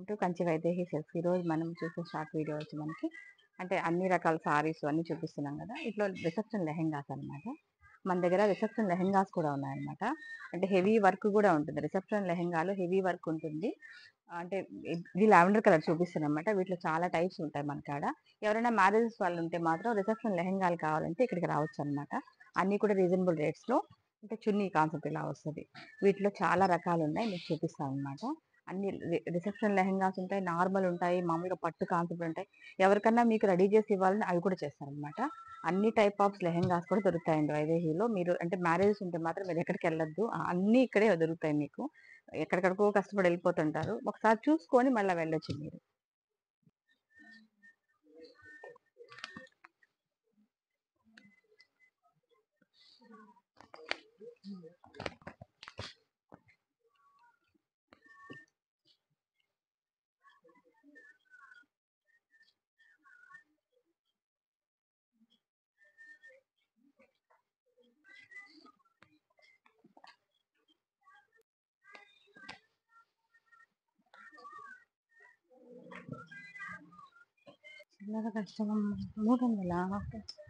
Welcome to Kanchi Vaidehi silks. ఈరోజు మనం చూసే షార్ట్ వీడియో వచ్చి మనకి అంటే అన్ని రకాల సారీస్ అన్ని చూపిస్తున్నాం కదా. ఇట్లా రిసెప్షన్ లెహెంగాస్ అనమాట. మన దగ్గర రిసెప్షన్ లెహెంగాస్ కూడా ఉన్నాయన్నమాట. అంటే హెవీ వర్క్ కూడా ఉంటుంది. రిసెప్షన్ లెహెంగాలో హెవీ వర్క్ ఉంటుంది. అంటే ఇది లావెండర్ కలర్ చూపిస్తున్నాం అనమాట. వీటిలో చాలా టైప్స్ ఉంటాయి మన కాడ. ఎవరైనా మ్యారేజెస్ వాళ్ళు ఉంటే మాత్రం రిసెప్షన్ లెహెంగాలు కావాలంటే ఇక్కడికి రావచ్చు అనమాట. అన్ని కూడా రీజనబుల్ రేట్స్ లో. అంటే చున్నీ కాన్సెప్ట్ ఇలా వస్తుంది. వీటిలో చాలా రకాలు ఉన్నాయి, మీకు చూపిస్తాను అనమాట. అన్ని రిసెప్షన్ లెహెంగాస్ ఉంటాయి, నార్మల్ ఉంటాయి, మామూలుగా పట్టు కాన్సెప్ట్ ఉంటాయి. ఎవరికన్నా మీకు రెడీ చేసి ఇవ్వాలని అవి కూడా చేస్తారనమాట. అన్ని టైప్ ఆఫ్ లెహెంగాస్ కూడా దొరుకుతాయండి వైదేహిలో. మీరు అంటే మ్యారేజెస్ ఉంటే మాత్రం మీరు ఎక్కడికి వెళ్ళొద్దు, అన్ని ఇక్కడే దొరుకుతాయి మీకు. ఎక్కడికడికో కష్టపడి వెళ్ళిపోతుంటారు, ఒకసారి చూసుకొని మళ్ళీ వెళ్ళొచ్చు మీరు. చిన్నగా కష్టం 300.